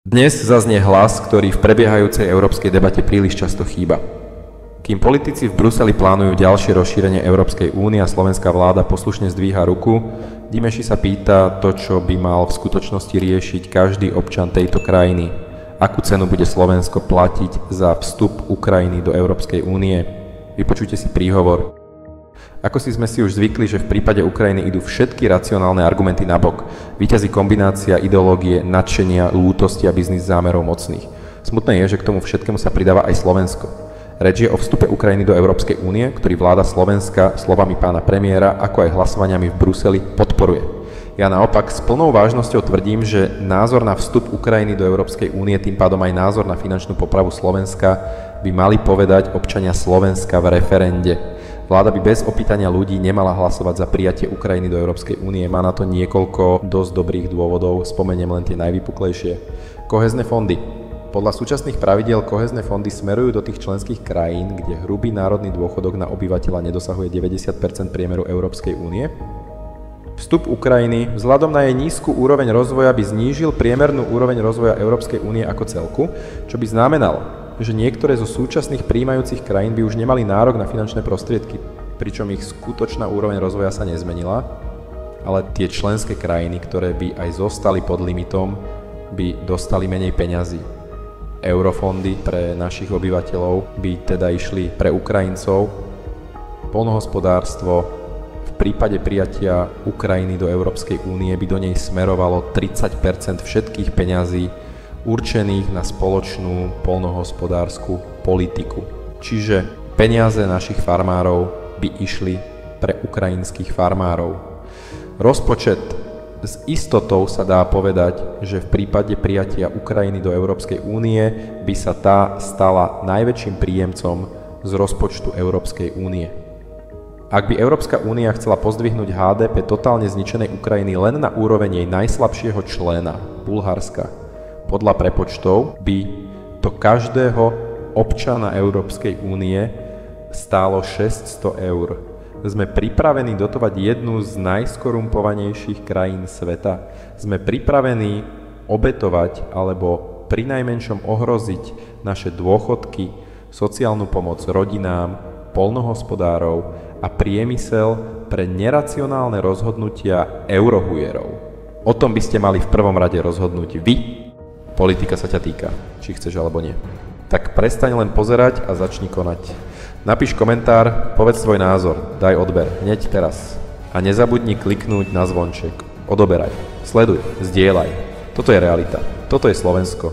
Dnes zaznie hlas, ktorý v prebiehajúcej európskej debate príliš často chýba. Kým politici v Bruseli plánujú ďalšie rozšírenie Európskej únie a slovenská vláda poslušne zdvíha ruku, Dimeši sa pýta to, čo by mal v skutočnosti riešiť každý občan tejto krajiny. Akú cenu bude Slovensko platiť za vstup Ukrajiny do Európskej únie? Vypočujte si príhovor. Ako si sme si už zvykli, že v prípade Ukrajiny idú všetky racionálne argumenty nabok. Víťazí kombinácia ideológie, nadšenia, lútosti a biznis zámerov mocných. Smutné je, že k tomu všetkému sa pridáva aj Slovensko. Reč je o vstupe Ukrajiny do Európskej únie, ktorý vláda Slovenska slovami pána premiéra, ako aj hlasovaniami v Bruseli podporuje. Ja naopak s plnou vážnosťou tvrdím, že názor na vstup Ukrajiny do Európskej únie, tým pádom aj názor na finančnú popravu Slovenska, by mali povedať občania Slovenska v referende. Vláda by bez opýtania ľudí nemala hlasovať za prijatie Ukrajiny do Európskej únie. Má na to niekoľko dosť dobrých dôvodov, spomeniem len tie najvypuklejšie. Kohézne fondy. Podľa súčasných pravidiel kohézne fondy smerujú do tých členských krajín, kde hrubý národný dôchodok na obyvateľa nedosahuje 90% priemeru Európskej únie. Vstup Ukrajiny vzhľadom na jej nízku úroveň rozvoja by znížil priemernú úroveň rozvoja Európskej únie ako celku, čo by znamenalo, že niektoré zo súčasných prijímajúcich krajín by už nemali nárok na finančné prostriedky, pričom ich skutočná úroveň rozvoja sa nezmenila, ale tie členské krajiny, ktoré by aj zostali pod limitom, by dostali menej peňazí. Eurofondy pre našich obyvateľov by teda išli pre Ukrajincov. Poľnohospodárstvo v prípade prijatia Ukrajiny do Európskej únie by do nej smerovalo 30% všetkých peňazí určených na spoločnú poľnohospodársku politiku. Čiže peniaze našich farmárov by išli pre ukrajinských farmárov. Rozpočet s istotou sa dá povedať, že v prípade prijatia Ukrajiny do Európskej únie by sa tá stala najväčším príjemcom z rozpočtu Európskej únie. Ak by Európska únia chcela pozdvihnúť HDP totálne zničenej Ukrajiny len na úroveň jej najslabšieho člena, Bulharska, podľa prepočtov by to každého občana Európskej únie stálo 600 eur. Sme pripravení dotovať jednu z najskorumpovanejších krajín sveta. Sme pripravení obetovať alebo prinajmenšom ohroziť naše dôchodky, sociálnu pomoc rodinám, poľnohospodárov a priemysel pre neracionálne rozhodnutia eurohujerov. O tom by ste mali v prvom rade rozhodnúť vy. Politika sa ťa týka, či chceš alebo nie. Tak prestaň len pozerať a začni konať. Napíš komentár, povedz svoj názor, daj odber, hneď teraz. A nezabudni kliknúť na zvonček. Odoberaj, sleduj, zdieľaj. Toto je realita, toto je Slovensko.